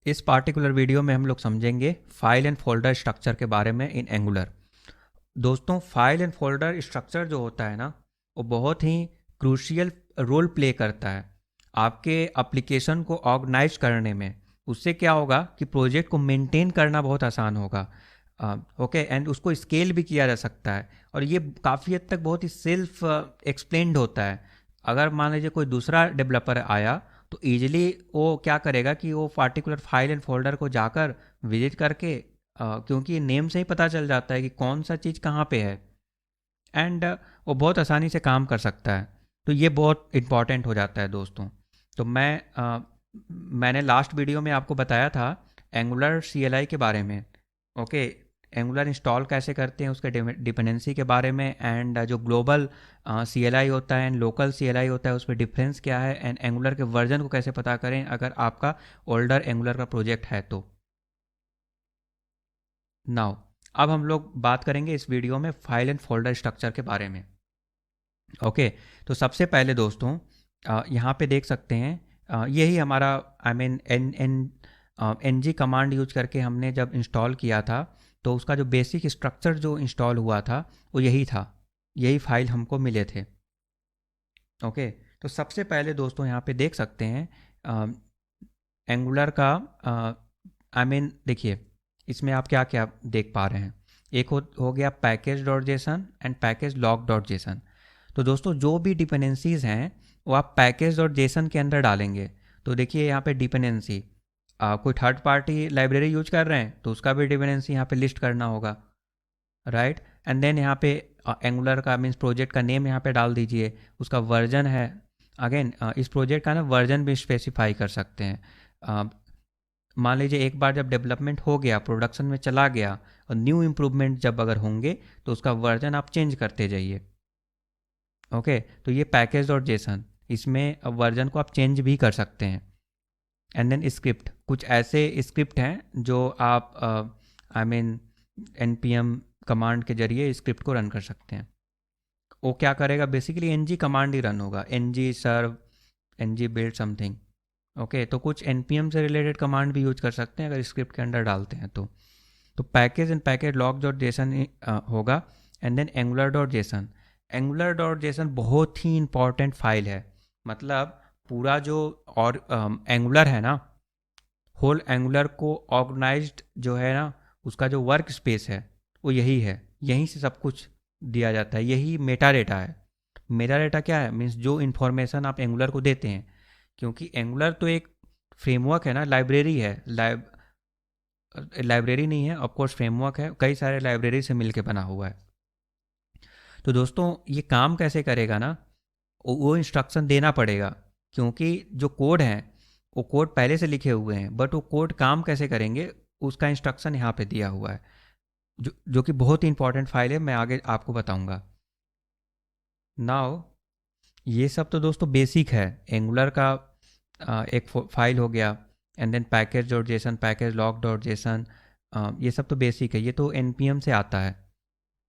इस particular video में हम लोग समझेंगे फाइल एंड फोल्डर स्ट्रक्चर के बारे में इन एंगुलर। दोस्तों, फाइल एंड फोल्डर स्ट्रक्चर जो होता है ना, वो बहुत ही क्रूशियल रोल प्ले करता है आपके एप्लीकेशन को ऑर्गेनाइज करने में। उससे क्या होगा कि प्रोजेक्ट को मेंटेन करना बहुत आसान होगा। ओके, एंड उसको स्केल भी किया जा सकता है, और ये काफ़ी हद तक बहुत ही सेल्फ एक्सप्लेन्ड होता है। अगर मान लीजिए कोई दूसरा डेवलपर आया तो ईजिली वो क्या करेगा कि वो पार्टिकुलर फाइल एंड फोल्डर को जाकर विजिट करके, क्योंकि नेम से ही पता चल जाता है कि कौन सा चीज़ कहाँ पे है, एंड वो बहुत आसानी से काम कर सकता है। तो ये बहुत इम्पॉर्टेंट हो जाता है दोस्तों। तो मैंने लास्ट वीडियो में आपको बताया था एंगुलर CLI के बारे में। ओके, एंगुलर इंस्टॉल कैसे करते हैं उसके डिपेंडेंसी के बारे में, एंड जो ग्लोबल CLI होता है एंड लोकल CLI होता है उसमें डिफरेंस क्या है, एंड एंगुलर के वर्जन को कैसे पता करें अगर आपका ओल्डर एंगुलर का प्रोजेक्ट है तो। नाउ अब हम लोग बात करेंगे इस वीडियो में फाइल एंड फोल्डर स्ट्रक्चर के बारे में। ओके, तो सबसे पहले दोस्तों यहाँ पे देख सकते हैं, यही हमारा I mean NG command use करके हमने जब इंस्टॉल किया था तो उसका जो बेसिक स्ट्रक्चर जो इंस्टॉल हुआ था वो यही था, यही फाइल हमको मिले थे। ओके, तो सबसे पहले दोस्तों यहाँ पे देख सकते हैं एंगुलर का आई मीन देखिए इसमें आप क्या क्या देख पा रहे हैं। एक हो गया package dot Jason and package log dot Jason. तो दोस्तों जो भी डिपेंडेंसीज हैं वो आप पैकेज डॉट जेसन के अंदर डालेंगे। तो देखिए यहाँ पे डिपेंडेंसी, कोई थर्ड पार्टी लाइब्रेरी यूज कर रहे हैं तो उसका भी डिपेंडेंसी यहाँ पे लिस्ट करना होगा, राइट। एंड देन यहाँ पे एंगुलर का मीन्स प्रोजेक्ट का नेम यहाँ पे डाल दीजिए, उसका वर्जन है। अगेन इस प्रोजेक्ट का ना वर्जन भी स्पेसिफाई कर सकते हैं। मान लीजिए एक बार जब डेवलपमेंट हो गया, प्रोडक्शन में चला गया, और न्यू इम्प्रूवमेंट जब अगर होंगे तो उसका वर्जन आप चेंज करते जाइए। ओके, तो ये पैकेज और जेसन, इसमें वर्जन को आप चेंज भी कर सकते हैं। एंड देन स्क्रिप्ट, कुछ ऐसे स्क्रिप्ट हैं जो आप आई मीन npm कमांड के जरिए स्क्रिप्ट को रन कर सकते हैं। वो क्या करेगा, बेसिकली ng कमांड ही रन होगा, ng सर्व, ng बिल्ड समथिंग। ओके, तो कुछ npm से रिलेटेड कमांड भी यूज कर सकते हैं अगर स्क्रिप्ट के अंदर डालते हैं तो package and package log dot JSON होगा। And then angular dot JSON, angular dot JSON बहुत ही इंपॉर्टेंट फाइल है। मतलब पूरा जो और एंगुलर है ना, होल एंगुलर को ऑर्गेनाइज्ड जो है ना, उसका जो वर्क स्पेस है वो यही है, यहीं से सब कुछ दिया जाता है, यही मेटा डेटा है। मेटा डेटा क्या है, मीन्स जो इन्फॉर्मेशन आप एंगुलर को देते हैं, क्योंकि एंगुलर तो एक फ्रेमवर्क है ना, लाइब्रेरी है, लाइब्रेरी नहीं है ऑफकोर्स, फ्रेमवर्क है, कई सारे लाइब्रेरी से मिलके बना हुआ है। तो दोस्तों ये काम कैसे करेगा ना, वो इंस्ट्रक्शन देना पड़ेगा, क्योंकि जो कोड है वो कोड पहले से लिखे हुए हैं, बट वो कोड काम कैसे करेंगे उसका इंस्ट्रक्शन यहाँ पे दिया हुआ है, जो कि बहुत ही इंपॉर्टेंट फाइल है, मैं आगे आपको बताऊंगा। नाउ ये सब तो दोस्तों बेसिक है एंगुलर का। एक फाइल हो गया, and then package dot JSON, package log dot JSON, ये सब तो बेसिक है, ये तो npm से आता है।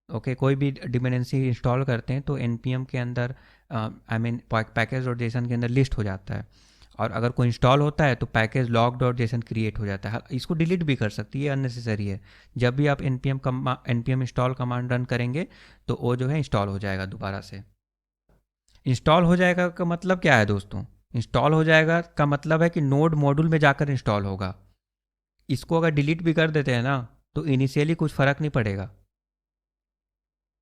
ओके, कोई भी डिपेंडेंसी इंस्टॉल करते हैं तो npm के अंदर I mean package dot Jason के अंदर लिस्ट हो जाता है, और अगर कोई इंस्टॉल होता है तो package log dot Jason create हो जाता है। इसको डिलीट भी कर सकती है, अननेसेसरी है। जब भी आप npm इंस्टॉल कमांड रन करेंगे तो वो जो है इंस्टॉल हो जाएगा दोबारा से। इंस्टॉल हो जाएगा का मतलब क्या है दोस्तों, इंस्टॉल हो जाएगा का मतलब है कि नोड मॉड्यूल में जाकर इंस्टॉल होगा। इसको अगर डिलीट भी कर देते हैं ना तो इनिशियली कुछ फ़र्क नहीं पड़ेगा।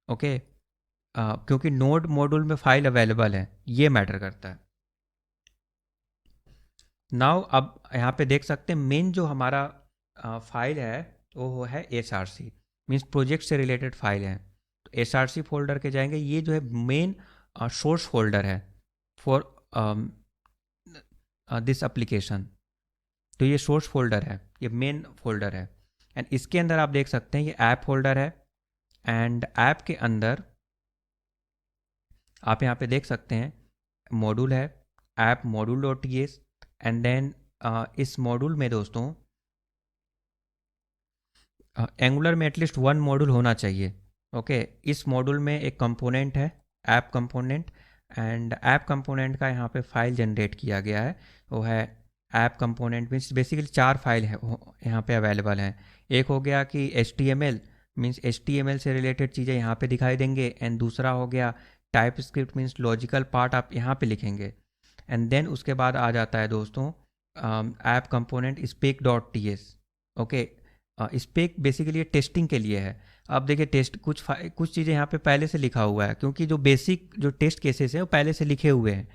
ओके, क्योंकि नोड मॉड्यूल में फाइल अवेलेबल है, ये मैटर करता है। नाउ अब यहाँ पे देख सकते हैं मेन जो हमारा फाइल है वो है SRC, मीन्स प्रोजेक्ट से रिलेटेड फाइल है। तो SRC फोल्डर के जाएंगे, ये जो है मेन सोर्स फोल्डर है फॉर दिस एप्लीकेशन। तो ये सोर्स फोल्डर है, ये मेन फोल्डर है, एंड इसके अंदर आप देख सकते हैं ये ऐप फोल्डर है। एंड ऐप के अंदर आप यहाँ पे देख सकते हैं मॉड्यूल है, app module dot TS. And then इस मॉड्यूल में दोस्तों एंगुलर में एटलीस्ट वन मॉड्यूल होना चाहिए। ओके, इस मॉड्यूल में एक कंपोनेंट है app component, and app component का यहाँ पे फाइल जनरेट किया गया है, वो है app component means basically 4 file है यहाँ पे अवेलेबल हैं। एक हो गया कि HTML मीन्स HTML से रिलेटेड चीज़ें यहाँ पे दिखाई देंगे, एंड दूसरा हो गया type script means logical part आप यहाँ पे लिखेंगे। एंड देन उसके बाद आ जाता है दोस्तों app component spec dot T S. Okay, spec basically testing के लिए है। अब देखिए टेस्ट कुछ चीज़ें यहाँ पे पहले से लिखा हुआ है, क्योंकि जो बेसिक जो टेस्ट केसेस हैं वो पहले से लिखे हुए हैं।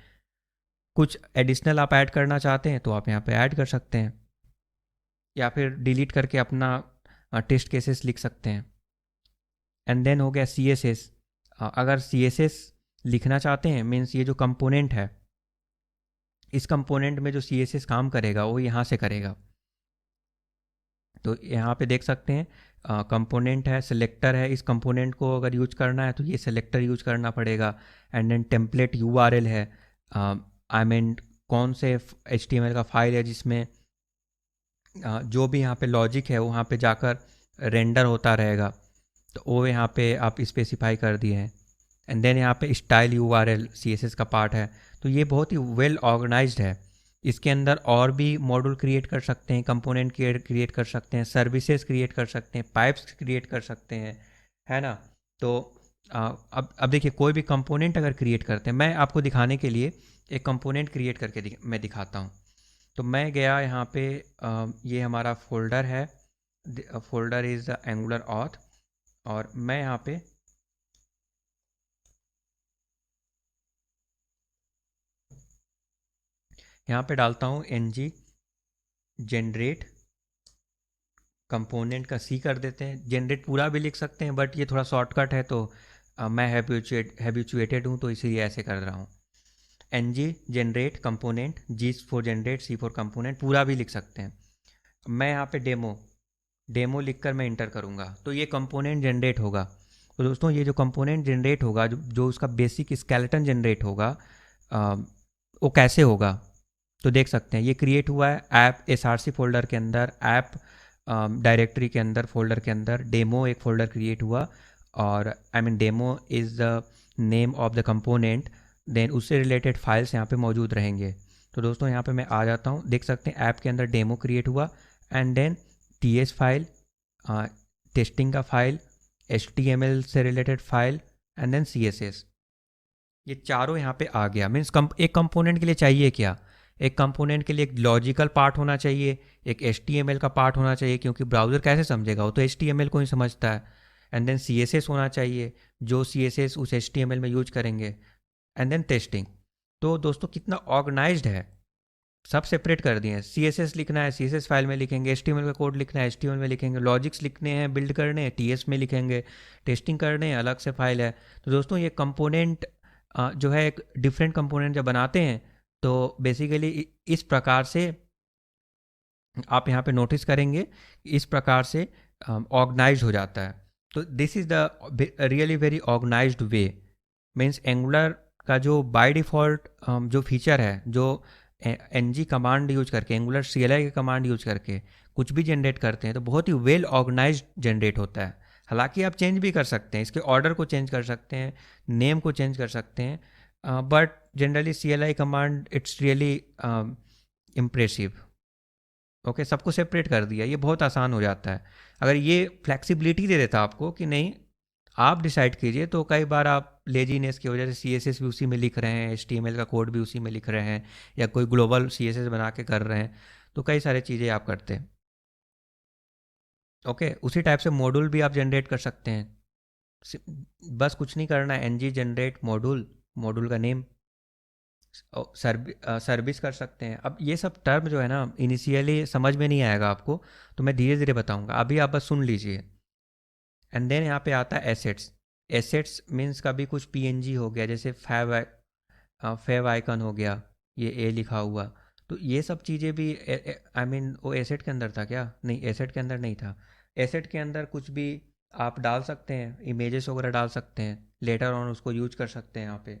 कुछ एडिशनल आप ऐड करना चाहते हैं तो आप यहाँ पे ऐड कर सकते हैं, या फिर डिलीट करके अपना टेस्ट केसेस लिख सकते हैं। एंड देन हो गया CSS। अगर CSS लिखना चाहते हैं मीन्स ये जो कंपोनेंट है, इस कंपोनेंट में जो CSS काम करेगा वो यहाँ से करेगा। तो यहाँ पे देख सकते हैं कंपोनेंट है, सिलेक्टर है। इस कंपोनेंट को अगर यूज करना है तो ये सिलेक्टर यूज करना पड़ेगा। एंड देन टेम्पलेट URL है, आई मीन कौन से HTML का फाइल है जिसमें जो भी यहाँ पे लॉजिक है वहाँ पे जाकर रेंडर होता रहेगा, तो वो यहाँ पे आप स्पेसिफाई कर दिए हैं। एंड देन यहाँ पे स्टाइल URL CSS का पार्ट है। तो ये बहुत ही वेल ऑर्गेनाइज्ड है। इसके अंदर और भी मॉड्यूल क्रिएट कर सकते हैं, कंपोनेंट क्रिएट कर सकते हैं, सर्विसेज क्रिएट कर सकते हैं, पाइप्स क्रिएट कर सकते हैं, है ना। तो अब देखिए कोई भी कंपोनेंट अगर क्रिएट करते हैं, मैं आपको दिखाने के लिए एक कंपोनेंट क्रिएट करके मैं दिखाता हूँ। तो मैं गया यहाँ पे ये हमारा फोल्डर है, folder is the angular auth, और मैं यहाँ पे डालता हूँ ng जनरेट कंपोनेंट का C कर देते हैं। जनरेट पूरा भी लिख सकते हैं बट ये थोड़ा शॉर्टकट है, तो मैं हैबिचुएटेड हूँ तो इसीलिए ऐसे कर रहा हूँ। ng generate component, G for generate, C for component, पूरा भी लिख सकते हैं। मैं यहाँ पे डेमो लिखकर मैं इंटर करूँगा तो ये कंपोनेंट जनरेट होगा। तो दोस्तों ये जो कंपोनेंट जनरेट होगा, जो उसका बेसिक स्केलेटन जनरेट होगा, वो कैसे होगा तो देख सकते हैं। ये क्रिएट हुआ है ऐप SRC फोल्डर के अंदर, ऐप डायरेक्टरी के अंदर, फोल्डर के अंदर डेमो एक फ़ोल्डर क्रिएट हुआ, और I mean demo is the name of the component. Then उससे रिलेटेड फाइल्स यहाँ पे मौजूद रहेंगे। तो दोस्तों यहाँ पे मैं आ जाता हूँ, देख सकते हैं ऐप के अंदर डेमो क्रिएट हुआ, and then TS file, testing का फाइल, HTML से related file, and then CSS। ये चारों यहाँ पे आ गया। मीन्स एक कंपोनेंट के लिए चाहिए क्या, एक कंपोनेंट के लिए एक लॉजिकल पार्ट होना चाहिए, एक HTML का पार्ट होना चाहिए, क्योंकि ब्राउज़र कैसे समझेगा, वो तो HTML को ही समझता है। एंड देन CSS होना चाहिए, जो CSS उस HTML में यूज करेंगे, एंड देन टेस्टिंग। तो दोस्तों कितना ऑर्गेनाइज्ड है, सब सेपरेट कर दिए हैं। CSS लिखना है CSS फाइल में लिखेंगे, HTML का कोड लिखना है HTML में लिखेंगे, लॉजिक्स लिखने हैं बिल्ड करने हैं TS में लिखेंगे, टेस्टिंग करने हैं अलग से फाइल है। तो दोस्तों ये कंपोनेंट जो है एक डिफरेंट कंपोनेंट जब बनाते हैं तो बेसिकली इस प्रकार से आप यहाँ पे नोटिस करेंगे, इस प्रकार से ऑर्गेनाइज हो जाता है। तो this is the really very organised way. Means Angular का जो बाय डिफ़ॉल्ट जो फीचर है, जो ng कमांड यूज करके, एंगुलर CLI के कमांड यूज करके कुछ भी जनरेट करते हैं तो बहुत ही वेल ऑर्गेनाइज्ड जनरेट होता है। हालांकि आप चेंज भी कर सकते हैं, इसके ऑर्डर को चेंज कर सकते हैं, नेम को चेंज कर सकते हैं, but generally CLI command it's really impressive. Okay, सबको सेपरेट कर दिया, ये बहुत आसान हो जाता है। अगर ये फ्लेक्सिबिलिटी दे देता आपको कि नहीं आप डिसाइड कीजिए, तो कई बार आप लेजीनेस की वजह से CSS भी उसी में लिख रहे हैं, HTML का कोड भी उसी में लिख रहे हैं, या कोई ग्लोबल CSS बना के कर रहे हैं, तो कई सारी चीज़ें आप करते हैं। ओके, उसी टाइप से मॉड्यूल भी आप जनरेट कर सकते हैं। बस कुछ नहीं करना है, ng जनरेट मॉड्यूल, मॉड्यूल का नेम, सर्विस कर सकते हैं। अब ये सब टर्म जो है ना इनिशियली समझ में नहीं आएगा आपको, तो मैं धीरे धीरे बताऊंगा, अभी आप बस सुन लीजिए। एंड देन यहाँ पे आता है एसेट्स। एसेट्स मीन्स कभी कुछ PNG हो गया, जैसे फैव आइकन हो गया, ये ए लिखा हुआ, तो ये सब चीज़ें भी आई मीन वो एसेट के अंदर था क्या, नहीं एसेट के अंदर नहीं था। एसेट के अंदर कुछ भी आप डाल सकते हैं, इमेजेस वगैरह डाल सकते हैं, लेटर ऑन उसको यूज कर सकते हैं यहाँ पे।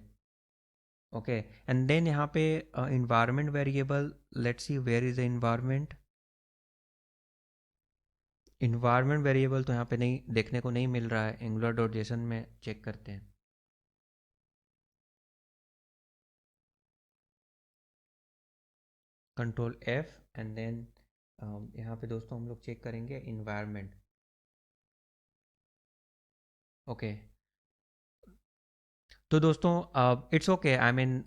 ओके, एंड देन यहाँ पे environment variable, let's see where is the environment. Environment variable तो यहाँ पे नहीं देखने को नहीं मिल रहा है, एंगुलर डॉट जेसन में चेक करते हैं। कंट्रोल F एंड देन यहाँ पे दोस्तों हम लोग चेक करेंगे इन्वायरमेंट। ओके, तो दोस्तों it's okay, I mean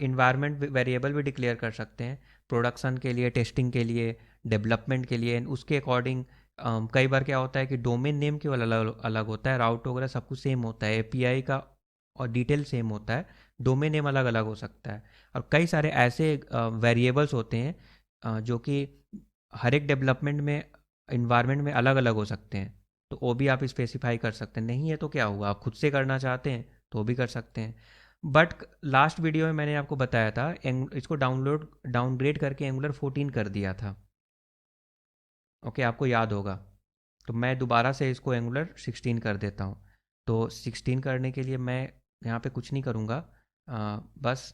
environment variable भी डिक्लेयर कर सकते हैं प्रोडक्शन के लिए, टेस्टिंग के लिए, डेवलपमेंट के लिए। and उसके अकॉर्डिंग कई बार क्या होता है कि डोमेन नेम केवल अलग अलग होता है, राउट वगैरह सब कुछ सेम होता है, एपीआई का और डिटेल सेम होता है, डोमेन नेम अलग अलग हो सकता है। और कई सारे ऐसे वेरिएबल्स होते हैं जो कि हर एक डेवलपमेंट में, इन्वायरमेंट में अलग अलग हो सकते हैं। तो वो भी आप स्पेसिफाई कर सकते हैं। नहीं है तो क्या हुआ, आप खुद से करना चाहते हैं तो भी कर सकते हैं। बट लास्ट वीडियो में मैंने आपको बताया था इसको डाउनग्रेड करके एंगुलर 14 कर दिया था। ओके, आपको याद होगा। तो मैं दोबारा से इसको एंगुलर 16 कर देता हूँ। तो 16 करने के लिए मैं यहाँ पे कुछ नहीं करूँगा, बस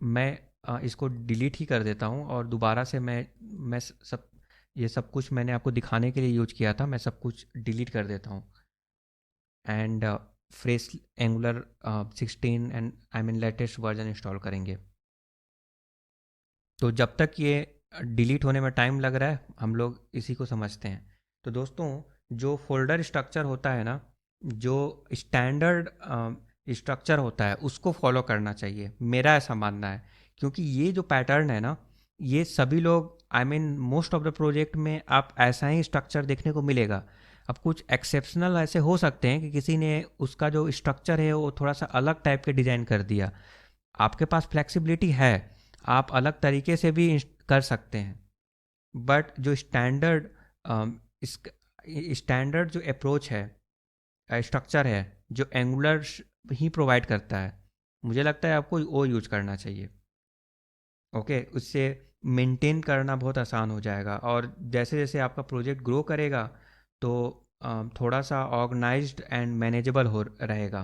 मैं इसको डिलीट ही कर देता हूँ और दोबारा से मैं सब ये सब कुछ मैंने आपको दिखाने के लिए यूज किया था, मैं सब कुछ डिलीट कर देता हूँ and fresh angular 16 and I mean latest version install करेंगे। तो जब तक ये डिलीट होने में टाइम लग रहा है, हम लोग इसी को समझते हैं। तो दोस्तों, जो फोल्डर स्ट्रक्चर होता है ना, जो स्टैंडर्ड स्ट्रक्चर होता है उसको फॉलो करना चाहिए, मेरा ऐसा मानना है। क्योंकि ये जो पैटर्न है ना, ये सभी लोग, I mean most of the project में आप ऐसा ही स्ट्रक्चर देखने को मिलेगा। अब कुछ एक्सेप्शनल ऐसे हो सकते हैं कि किसी ने उसका जो स्ट्रक्चर है वो थोड़ा सा अलग टाइप के डिज़ाइन कर दिया। आपके पास फ्लेक्सिबिलिटी है, आप अलग तरीके से भी कर सकते हैं। बट जो स्टैंडर्ड जो अप्रोच है, स्ट्रक्चर है, जो एंगुलर ही प्रोवाइड करता है, मुझे लगता है आपको वो यूज करना चाहिए। ओके, उससे मेंटेन करना बहुत आसान हो जाएगा और जैसे जैसे आपका प्रोजेक्ट ग्रो करेगा तो थोड़ा सा ऑर्गेनाइज्ड एंड मैनेजेबल हो रहेगा।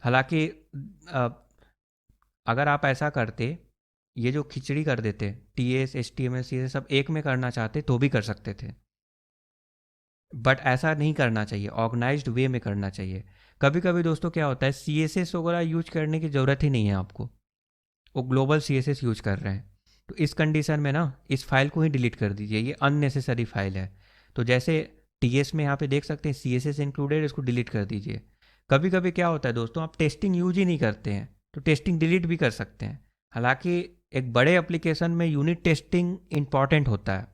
हालांकि अ, अगर आप ऐसा करते, ये जो खिचड़ी कर देते, TS HTML CSS सब एक में करना चाहते तो भी कर सकते थे। बट ऐसा नहीं करना चाहिए, ऑर्गेनाइज्ड वे में करना चाहिए। कभी कभी दोस्तों क्या होता है, CSS वगैरह यूज करने की ज़रूरत ही नहीं है आपको, वो ग्लोबल CSS यूज कर रहे हैं। तो इस कंडीशन में ना, इस फाइल को ही डिलीट कर दीजिए, ये अननेसेसरी फाइल है। तो जैसे TS में यहाँ पे देख सकते हैं CSS इंक्लूडेड, इसको डिलीट कर दीजिए। कभी कभी क्या होता है दोस्तों, आप टेस्टिंग यूज ही नहीं करते हैं तो टेस्टिंग डिलीट भी कर सकते हैं। हालांकि एक बड़े एप्लीकेशन में यूनिट टेस्टिंग इंपॉर्टेंट होता है।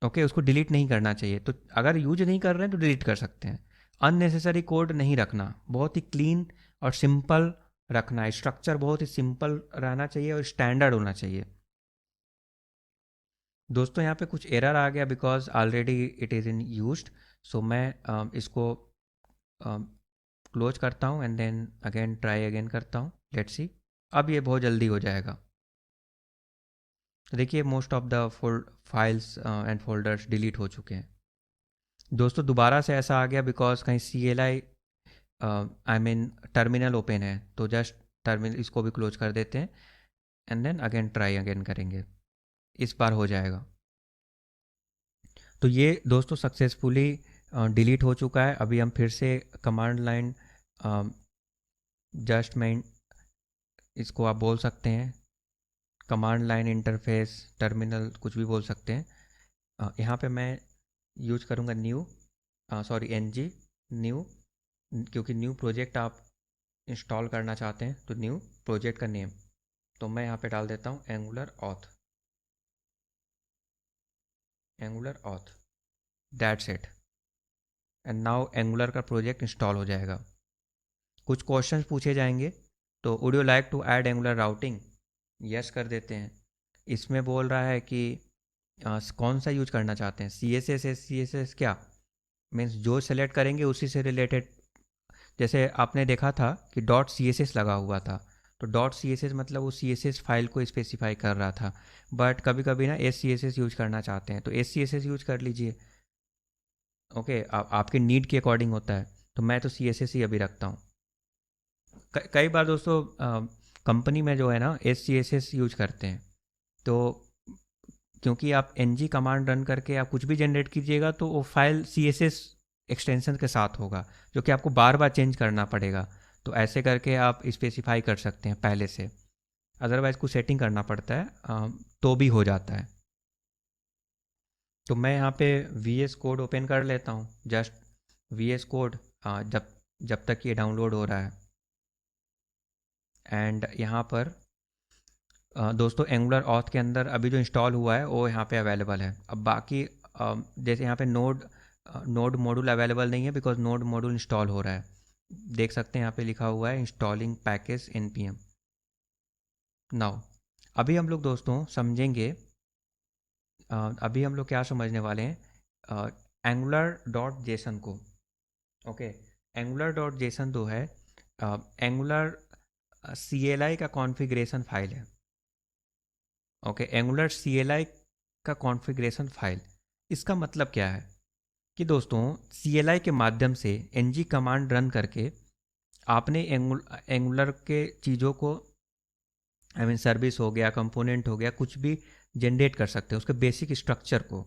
ओके, उसको डिलीट नहीं करना चाहिए। तो अगर यूज नहीं कर रहे हैं तो डिलीट कर सकते हैं। अननेसेसरी कोड नहीं रखना, बहुत ही क्लीन और सिंपल रखना है। स्ट्रक्चर बहुत ही सिंपल रहना चाहिए और स्टैंडर्ड होना चाहिए। दोस्तों, यहाँ पे कुछ एरर आ गया because already it is in used. So मैं इसको क्लोज करता हूँ and then again try again करता हूँ। लेट्स सी, अब ये बहुत जल्दी हो जाएगा। तो देखिए, most of the files and folders delete हो चुके हैं। दोस्तों, दोबारा से ऐसा आ गया बिकॉज कहीं CLI I mean terminal open है, तो जस्ट टर्मिनल इसको भी क्लोज कर देते हैं and then again try again करेंगे, इस बार हो जाएगा। तो ये दोस्तों सक्सेसफुली डिलीट हो चुका है। अभी हम फिर से कमांड लाइन, जस्ट मैं इसको आप बोल सकते हैं कमांड लाइन इंटरफेस टर्मिनल, कुछ भी बोल सकते हैं। यहाँ पे मैं यूज करूँगा न्यू, सॉरी NG न्यू, क्योंकि न्यू प्रोजेक्ट आप इंस्टॉल करना चाहते हैं तो न्यू प्रोजेक्ट का नेम। तो मैं यहाँ पे डाल देता हूँ Angular auth, that's it. And now Angular का प्रोजेक्ट इंस्टॉल हो जाएगा। कुछ क्वेश्चंस पूछे जाएंगे, तो would you like to add Angular routing, yes कर देते हैं। इसमें बोल रहा है कि कौन सा यूज करना चाहते हैं, CSS क्या मीन्स जो सेलेक्ट करेंगे उसी से रिलेटेड। जैसे आपने देखा था कि .css लगा हुआ था, तो .css मतलब वो CSS फाइल को स्पेसिफाई कर रहा था। बट कभी कभी ना SCSS यूज करना चाहते हैं तो SCSS यूज कर लीजिए। ओके, आपके नीड के अकॉर्डिंग होता है। तो मैं तो CSS ही अभी रखता हूँ। कई बार दोस्तों कंपनी में जो है ना SCSS यूज करते हैं, तो क्योंकि आप NG कमांड रन करके आप कुछ भी जनरेट कीजिएगा तो वो फाइल CSS एक्सटेंशन के साथ होगा, जो कि आपको बार बार चेंज करना पड़ेगा। तो ऐसे करके आप स्पेसिफाई कर सकते हैं पहले से। अदरवाइज़ कुछ सेटिंग करना पड़ता है, तो भी हो जाता है। तो मैं यहाँ पे VS कोड ओपन कर लेता हूँ, जस्ट VS कोड, जब जब तक ये डाउनलोड हो रहा है। एंड यहाँ पर दोस्तों एंगुलर ऑथ के अंदर अभी जो इंस्टॉल हुआ है वो यहाँ पे अवेलेबल है। अब बाकी जैसे यहाँ पे नोड मॉड्यूल अवेलेबल नहीं है बिकॉज नोड मॉड्यूल इंस्टॉल हो रहा है। देख सकते हैं यहाँ पे लिखा हुआ है इंस्टॉलिंग पैकेज npm नाउ। अभी हम लोग दोस्तों समझेंगे, अभी हम लोग क्या समझने वाले हैं, एंगुलर डॉट जेसन को। ओके, एंगुलर डॉट जेसन जो है एंगुलर CLI का कॉन्फ़िगरेशन फाइल है। ओके, एंगुलर CLI का कॉन्फ़िगरेशन फाइल, इसका मतलब क्या है कि दोस्तों CLI के माध्यम से ng कमांड रन करके आपने एंगुलर के चीज़ों को, आई मीन सर्विस हो गया, कंपोनेंट हो गया, कुछ भी जनरेट कर सकते हैं। उसके बेसिक स्ट्रक्चर को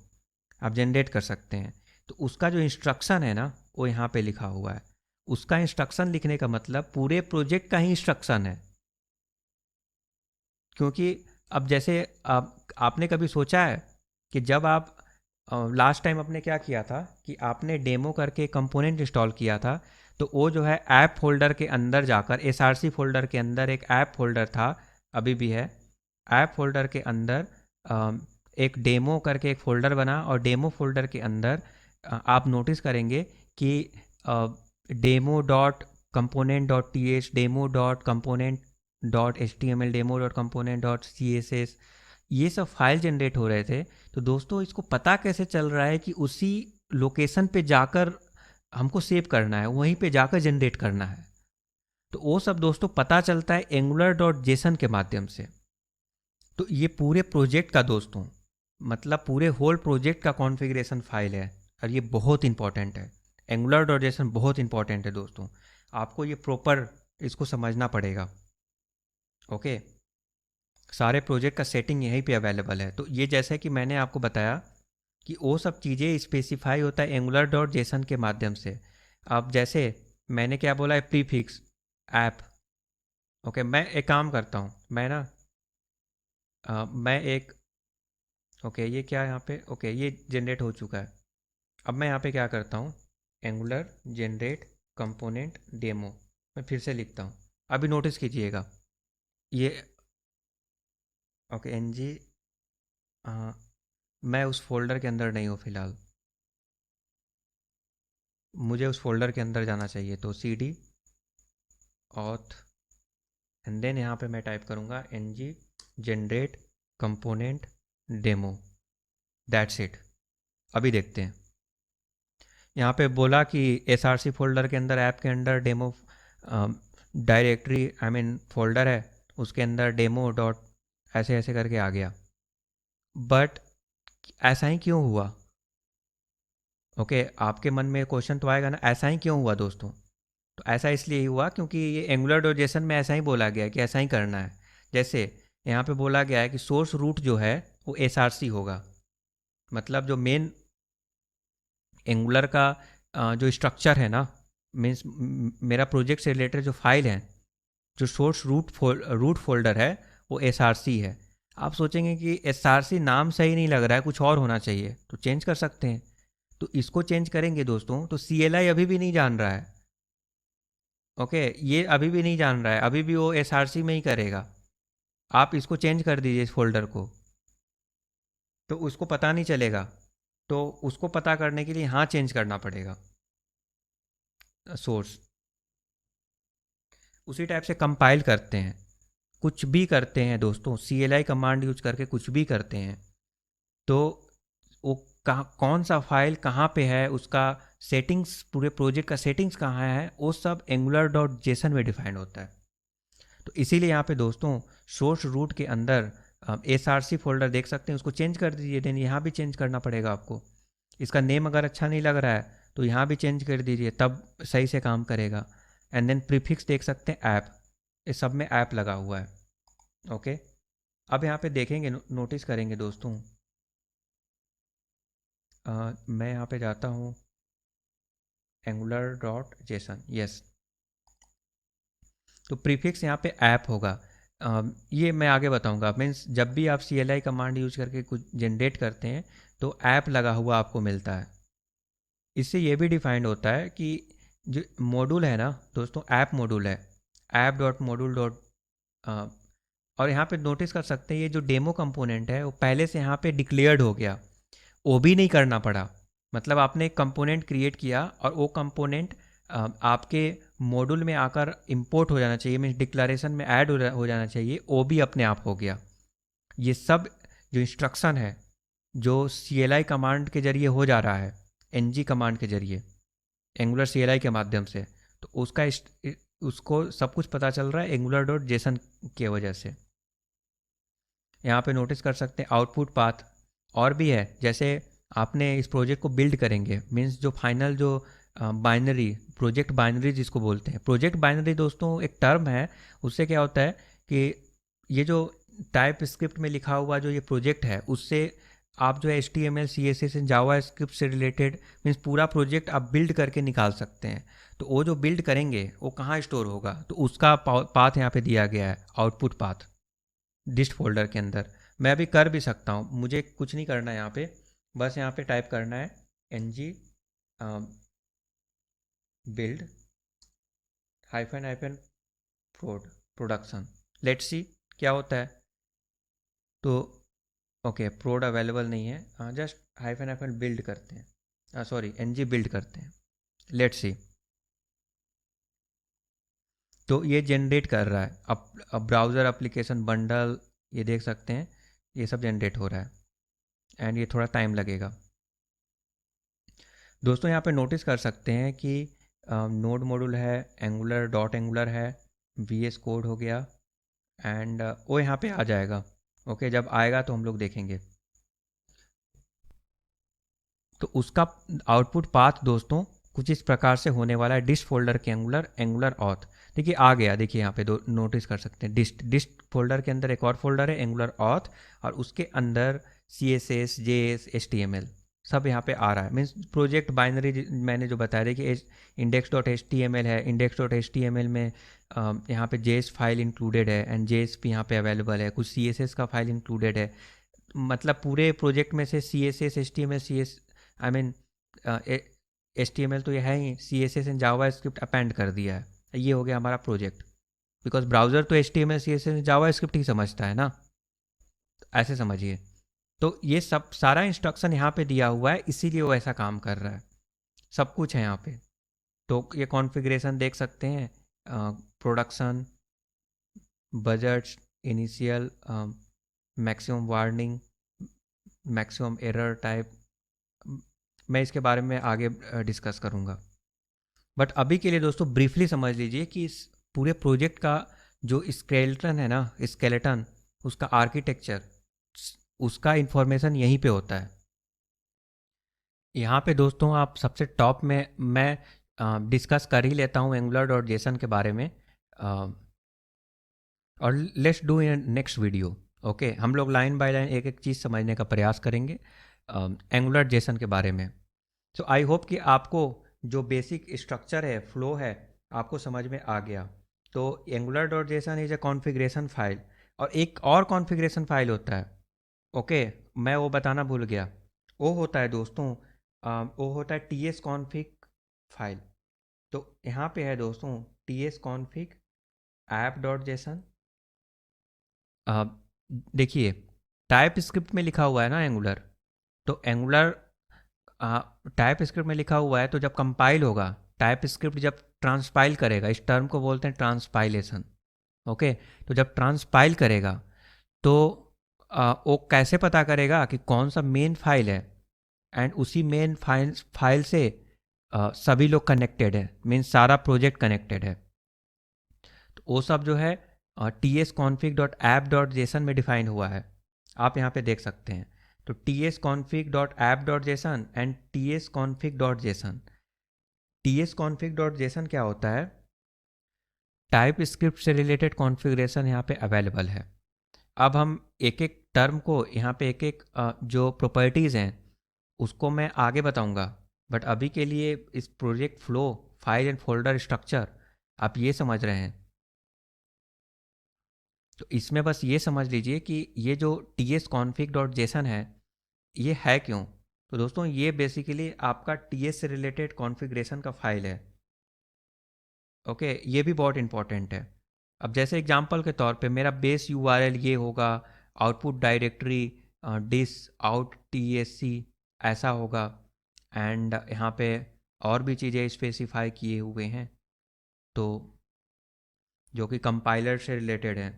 आप जनरेट कर सकते हैं। तो उसका जो इंस्ट्रक्शन है ना वो यहाँ पे लिखा हुआ है। उसका इंस्ट्रक्शन लिखने का मतलब पूरे प्रोजेक्ट का ही इंस्ट्रक्शन है। क्योंकि अब जैसे आपने कभी सोचा है कि जब आप लास्ट टाइम आपने क्या किया था कि आपने डेमो करके कंपोनेंट इंस्टॉल किया था, तो वो जो है ऐप फोल्डर के अंदर जाकर SRC फोल्डर के अंदर एक ऐप फोल्डर था, अभी भी है। ऐप फोल्डर के अंदर एक डेमो करके एक फ़ोल्डर बना और डेमो फोल्डर के अंदर आप नोटिस करेंगे कि demo dot component dot TH, demo dot component dot HTML, demo dot component dot CSS, ये सब फाइल जनरेट हो रहे थे। तो दोस्तों इसको पता कैसे चल रहा है कि उसी लोकेशन पे जाकर हमको सेव करना है, वहीं पे जाकर जनरेट करना है। तो वो सब दोस्तों पता चलता है एंगुलर डॉट जेसन के माध्यम से। तो ये पूरे प्रोजेक्ट का दोस्तों मतलब पूरे होल प्रोजेक्ट का कॉन्फ़िगरेशन फाइल है और ये बहुत इंपॉर्टेंट है। एंगुलर डॉट जेसन बहुत इंपॉर्टेंट है दोस्तों, आपको ये प्रॉपर इसको समझना पड़ेगा। ओके, सारे प्रोजेक्ट का सेटिंग यहीं पे अवेलेबल है। तो ये जैसे कि मैंने आपको बताया कि वो सब चीज़ें स्पेसिफाई होता है एंगुलर डॉट जेसन के माध्यम से। अब जैसे मैंने क्या बोला है, प्रीफिक्स ऐप। ओके, मैं एक काम करता हूँ, मैं ना मैं एक, ओके ये क्या यहाँ पे, ओके ये जनरेट हो चुका है। अब मैं यहाँ पे क्या करता हूँ, एंगुलर जनरेट कंपोनेंट डेमो, मैं फिर से लिखता हूँ। अभी नोटिस कीजिएगा ये, ओके NG, मैं उस फोल्डर के अंदर नहीं हूँ फ़िलहाल, मुझे उस फोल्डर के अंदर जाना चाहिए। तो CD auth एंड देन यहाँ पे मैं टाइप करूँगा ng generate component demo, that's it. अभी देखते हैं, यहाँ पे बोला कि SRC फोल्डर के अंदर ऐप के अंदर demo directory, I mean folder है, उसके अंदर डेमो डॉट ऐसे ऐसे करके आ गया। बट ऐसा ही क्यों हुआ? ओके, आपके मन में क्वेश्चन तो आएगा ना, ऐसा ही क्यों हुआ दोस्तों? तो ऐसा इसलिए ही हुआ क्योंकि ये एंगुलर डॉट जेसन में ऐसा ही बोला गया है कि ऐसा ही करना है। जैसे यहाँ पे बोला गया है कि सोर्स रूट जो है वो SRC होगा, मतलब जो मेन एंगुलर का जो स्ट्रक्चर है ना, मीन्स मेरा प्रोजेक्ट से रिलेटेड जो फाइल है, जो सोर्स रूट फोल्डर है वो SRC है। आप सोचेंगे कि SRC नाम सही नहीं लग रहा है, कुछ और होना चाहिए, तो चेंज कर सकते हैं। तो इसको चेंज करेंगे दोस्तों, तो CLI अभी भी नहीं जान रहा है। ओके, ये अभी भी नहीं जान रहा है, अभी भी वो SRC में ही करेगा। आप इसको चेंज कर दीजिए इस फोल्डर को, तो उसको पता नहीं चलेगा। तो उसको पता करने के लिए यहाँ चेंज करना पड़ेगा सोर्स। उसी टाइप से कंपाइल करते हैं, कुछ भी करते हैं दोस्तों, CLI कमांड यूज करके कुछ भी करते हैं, तो वो कहाँ कौन सा फाइल कहाँ पे है, उसका सेटिंग्स, पूरे प्रोजेक्ट का सेटिंग्स कहाँ है, वो सब एंगुलर डॉट जेसन में डिफाइंड होता है। तो इसीलिए यहाँ पे दोस्तों सोर्स रूट के अंदर SRC फोल्डर देख सकते हैं, उसको चेंज कर दीजिए। देन यहाँ भी चेंज करना पड़ेगा आपको। इसका नेम अगर अच्छा नहीं लग रहा है तो यहाँ भी चेंज कर दीजिए, तब सही से काम करेगा। एंड देन प्रीफिक्स देख सकते हैं ऐप, इस सब में ऐप लगा हुआ है। ओके, अब यहाँ पे देखेंगे, नोटिस करेंगे दोस्तों, मैं यहाँ पे जाता हूँ एंगुलर डॉट जेसन, यस। तो प्रीफिक्स यहाँ पे ऐप होगा। ये मैं आगे बताऊंगा। मीन्स जब भी आप CLI कमांड यूज करके कुछ जनरेट करते हैं तो ऐप लगा हुआ आपको मिलता है। इससे ये भी डिफाइंड होता है कि जो मॉड्यूल है ना दोस्तों, ऐप मॉड्यूल है, ऐप डॉट मॉड्यूल डॉट। और यहाँ पे नोटिस कर सकते हैं ये जो डेमो कंपोनेंट है वो पहले से यहाँ पे डिक्लेयर्ड हो गया, वो भी नहीं करना पड़ा। मतलब आपने एक कंपोनेंट क्रिएट किया और वो कंपोनेंट आपके मॉड्यूल में आकर इंपोर्ट हो जाना चाहिए, मीन्स डिक्लेरेशन में ऐड हो जाना चाहिए, वो भी अपने आप हो गया। ये सब जो इंस्ट्रक्शन है जो CLI कमांड के जरिए हो जा रहा है, NG कमांड के जरिए, एंगुलर CLI के माध्यम से, तो उसको सब कुछ पता चल रहा है एंगुलर डॉट जेसन की वजह से। यहाँ पे नोटिस कर सकते हैं आउटपुट पाथ और भी है। जैसे आपने इस प्रोजेक्ट को बिल्ड करेंगे, मीन्स जो फाइनल जो बाइनरी, प्रोजेक्ट बाइनरी जिसको बोलते हैं, प्रोजेक्ट बाइनरी दोस्तों एक टर्म है। उससे क्या होता है कि ये जो टाइप स्क्रिप्ट में लिखा हुआ जो ये प्रोजेक्ट है, उससे आप जो है HTML CSS जावा स्क्रिप्ट से रिलेटेड मीन्स पूरा प्रोजेक्ट आप बिल्ड करके निकाल सकते हैं। तो वो जो बिल्ड करेंगे वो कहाँ स्टोर होगा, तो उसका पाथ यहाँ पे दिया गया है, आउटपुट पाथ डिस्ट फोल्डर के अंदर। मैं अभी कर भी सकता हूँ, मुझे कुछ नहीं करना है यहाँ पे, बस यहाँ पे टाइप करना है ng build hyphen hyphen production. Let's see क्या होता है। तो ओके, प्रोड अवेलेबल नहीं है, जस्ट हाइफन हाइफन बिल्ड करते हैं, सॉरी ng बिल्ड करते हैं। लेट्स सी, तो ये जनरेट कर रहा है। अब ब्राउज़र एप्लीकेशन बंडल ये देख सकते हैं, ये सब जनरेट हो रहा है एंड ये थोड़ा टाइम लगेगा। दोस्तों यहाँ पे नोटिस कर सकते हैं कि नोड मॉड्यूल है, एंगुलर डॉट एंगुलर है, VS कोड हो गया एंड वो यहाँ पे आ जाएगा। ओके, जब आएगा तो हम लोग देखेंगे। तो उसका आउटपुट पाथ दोस्तों कुछ इस प्रकार से होने वाला है, डिस्ट फोल्डर के एंगुलर ऑथ। देखिए आ गया, देखिए यहाँ पे दो नोटिस कर सकते हैं, डिस्ट फोल्डर के अंदर एक और फोल्डर है एंगुलर ऑथ, और उसके अंदर CSS JS HTML सब यहाँ पे आ रहा है। मीन्स प्रोजेक्ट बाइनरी मैंने जो बताया, देखिए index.html है, index.html में यहाँ पे JS फाइल इंक्लूडेड है एंड JS भी यहाँ पे अवेलेबल है, कुछ CSS का फाइल इंक्लूडेड है। मतलब पूरे प्रोजेक्ट में से CSS HTML CS I mean HTML तो ये है ही, CSS and JavaScript append कर दिया है। ये हो गया हमारा प्रोजेक्ट, बिकॉज ब्राउज़र तो HTML CSS and JavaScript ही समझता है ना, ऐसे समझिए। तो ये सब सारा इंस्ट्रक्शन यहाँ पे दिया हुआ है, इसीलिए वो ऐसा काम कर रहा है, सब कुछ है यहाँ पे। तो ये कॉन्फ़िगरेशन देख सकते हैं, production, budgets, initial, maximum warning, maximum error type. मैं इसके बारे में आगे डिस्कस करूँगा, बट अभी के लिए दोस्तों ब्रीफली समझ लीजिए कि इस पूरे प्रोजेक्ट का जो स्केलेटन है ना, स्केलेटन, उसका आर्किटेक्चर, उसका इंफॉर्मेशन यहीं पे होता है। यहाँ पे दोस्तों आप सबसे टॉप में मैं डिस्कस कर ही लेता हूँ एंगुलर डॉट जेसन के बारे में, और let's do in next video. Okay, हम लोग लाइन बाय लाइन एक एक चीज़ समझने का प्रयास करेंगे एंगुलर जेसन के बारे में। सो आई होप कि आपको जो बेसिक स्ट्रक्चर है, फ्लो है, आपको समझ में आ गया। तो angular dot Jason is a configuration file, और एक और कॉन्फ़िगरेशन फाइल होता है। ओके, मैं वो बताना भूल गया। वो होता है दोस्तों, वो होता है TS कॉन्फ़िग फाइल। तो यहाँ पे है दोस्तों TS config app dot JSON. देखिए टाइप स्क्रिप्ट में लिखा हुआ है ना एंगुलर, तो एंगुलर टाइप स्क्रिप्ट में लिखा हुआ है, तो जब कंपाइल होगा, टाइप स्क्रिप्ट जब ट्रांसपाइल करेगा, इस टर्म को बोलते हैं ट्रांसपाइलेशन। ओके, तो जब ट्रांसपाइल करेगा तो वो कैसे पता करेगा कि कौन सा मेन फाइल है, एंड उसी मेन फाइल से सभी लोग कनेक्टेड है, मीन्स सारा प्रोजेक्ट कनेक्टेड है। तो वो सब जो है TS config dot app dot JSON में डिफाइन हुआ है, आप यहाँ पे देख सकते हैं। तो TS config dot app dot JSON and TS config dot JSON. TS config dot JSON क्या होता है, टाइप स्क्रिप्ट से रिलेटेड कॉन्फ़िगरेशन यहाँ पे अवेलेबल है। अब हम एक एक टर्म को यहाँ पे एक एक जो प्रॉपर्टीज़ हैं उसको मैं आगे बताऊँगा, बट अभी के लिए इस project flow, file and folder structure आप ये समझ रहे हैं। तो इसमें बस ये समझ लीजिए कि ये जो tsconfig.json है ये है क्यों। तो दोस्तों ये बेसिकली आपका टीएस से रिलेटेड कॉन्फ़िगरेशन का फाइल है। ओके, ये भी बहुत इंपॉर्टेंट है। अब जैसे एग्जांपल के तौर पे मेरा बेस यूआरएल ये होगा, output directory dist out TSC ऐसा होगा, एंड यहाँ पे और भी चीज़ें स्पेसिफाई किए हुए हैं, तो जो कि कंपाइलर से रिलेटेड है,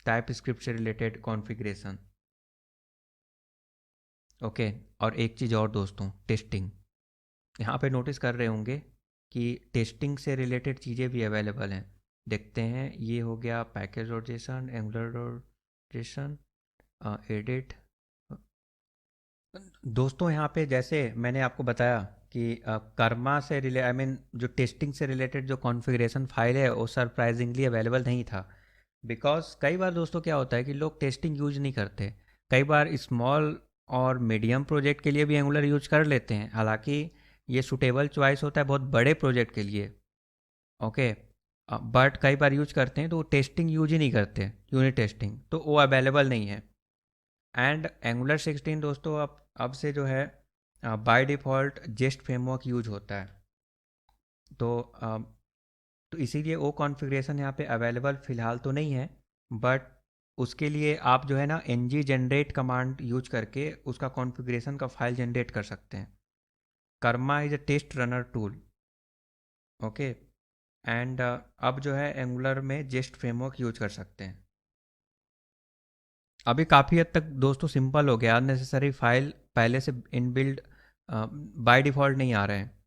टाइप स्क्रिप्ट से रिलेटेड कॉन्फ़िगरेशन। ओके, और एक चीज़ और दोस्तों, टेस्टिंग। यहाँ पे नोटिस कर रहे होंगे कि टेस्टिंग से रिलेटेड चीज़ें भी अवेलेबल हैं। देखते हैं, ये हो गया package dot JSON, angular dot Jason, edit. दोस्तों यहाँ पे जैसे मैंने आपको बताया कि कर्मा से रिले आई मीन जो टेस्टिंग से रिलेटेड जो कॉन्फ़िगरेशन फाइल है वो सरप्राइजिंगली अवेलेबल नहीं था। बिकॉज कई बार दोस्तों क्या होता है कि लोग टेस्टिंग यूज नहीं करते। कई बार स्मॉल और मीडियम प्रोजेक्ट के लिए भी एंगुलर यूज कर लेते हैं, हालांकि ये सुटेबल चॉइस होता है बहुत बड़े प्रोजेक्ट के लिए। ओके, बट कई बार यूज करते हैं तो वो टेस्टिंग यूज ही नहीं करते, यूनिट टेस्टिंग, तो वो अवेलेबल नहीं है। एंड एंगुलर 16 दोस्तों अब से जो है बाय डिफ़ॉल्ट जेस्ट फ्रेमवर्क यूज होता है। तो तो इसीलिए वो कॉन्फ़िगरेशन यहाँ पे अवेलेबल फ़िलहाल तो नहीं है, बट उसके लिए आप जो है ना ng जनरेट कमांड यूज करके उसका कॉन्फ़िगरेशन का फाइल जनरेट कर सकते हैं। Karma is a test runner tool. Okay, and अब जो है एंगुलर में जेस्ट फ्रेमवर्क यूज कर सकते हैं। अभी काफ़ी हद तक दोस्तों सिंपल हो गया, अननेसेसरी फाइल पहले से इनबिल्ड बाय डिफ़ॉल्ट नहीं आ रहे हैं।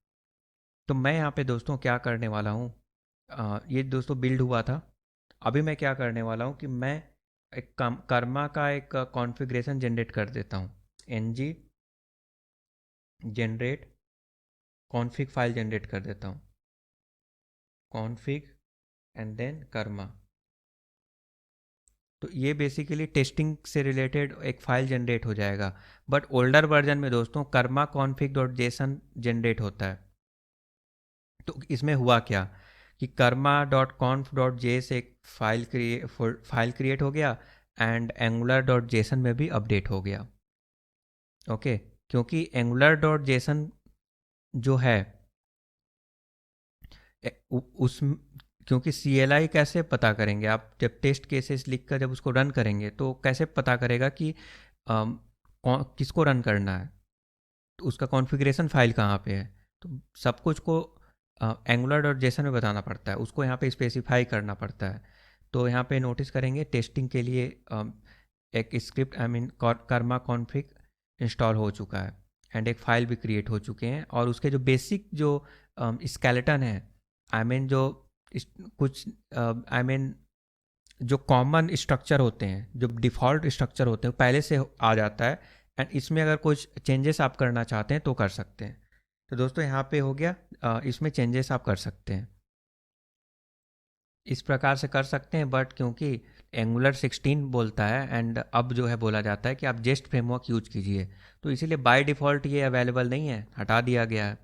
तो मैं यहाँ पे दोस्तों क्या करने वाला हूँ, ये दोस्तों बिल्ड हुआ था। अभी मैं क्या करने वाला हूँ कि मैं एक कर्मा का एक कॉन्फ़िगरेशन जनरेट कर देता हूँ। ng generate config file generate कर देता हूँ, कॉन्फ़िग एंड देन कर्मा। तो ये बेसिकली टेस्टिंग से रिलेटेड एक फ़ाइल जनरेट हो जाएगा। बट ओल्डर वर्जन में दोस्तों Karma config dot JSON generate होता है। तो इसमें हुआ क्या कि कर्मा डॉट कॉन्फ डॉट जे से एक फाइल क्रिएट हो गया, एंड एंगुलर डॉट जेसन में भी अपडेट हो गया। ओके, क्योंकि एंगुलर डॉट जेसन जो है उस क्योंकि सी एल आई कैसे पता करेंगे आप, जब टेस्ट केसेस लिख कर जब उसको रन करेंगे तो कैसे पता करेगा कि किसको रन करना है, तो उसका कॉन्फ़िगरेशन फाइल कहाँ पे है। तो सब कुछ को एंगुलर डॉट जेसन में बताना पड़ता है, उसको यहाँ पे स्पेसिफाई करना पड़ता है। तो यहाँ पे नोटिस करेंगे टेस्टिंग के लिए एक script I mean Karma config install हो चुका है, एंड एक फ़ाइल भी क्रिएट हो चुके हैं, और उसके जो बेसिक जो स्केलेटन है, आई मीन जो कुछ आई मीन जो कॉमन स्ट्रक्चर होते हैं, जो डिफ़ॉल्ट स्ट्रक्चर होते हैं पहले से आ जाता है, एंड इसमें अगर कुछ चेंजेस आप करना चाहते हैं तो कर सकते हैं। तो दोस्तों यहाँ पे हो गया, इसमें चेंजेस आप कर सकते हैं, इस प्रकार से कर सकते हैं। बट क्योंकि एंगुलर 16 बोलता है एंड अब जो है बोला जाता है कि आप जेस्ट फ्रेमवर्क यूज कीजिए, तो इसीलिए बाय डिफ़ॉल्ट ये अवेलेबल नहीं है, हटा दिया गया है।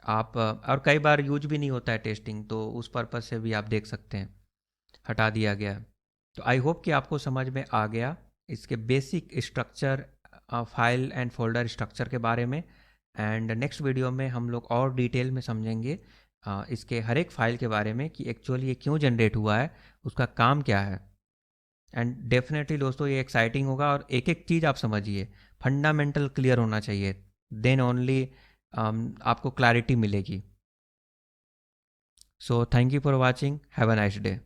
आप और कई बार यूज भी नहीं होता है टेस्टिंग, तो उस पर्पज़ से भी आप देख सकते हैं, हटा दिया गया है। तो आई होप कि आपको समझ में आ गया इसके basic structure, file and folder structure के बारे में। एंड नेक्स्ट वीडियो में हम लोग और डिटेल में समझेंगे इसके हर एक फाइल के बारे में कि एक्चुअली ये क्यों जनरेट हुआ है, उसका काम क्या है। एंड डेफिनेटली दोस्तों ये एक्साइटिंग होगा, और एक एक चीज़ आप समझिए, फंडामेंटल क्लियर होना चाहिए, देन ओनली आपको क्लैरिटी मिलेगी। So thank you for watching, have a nice day.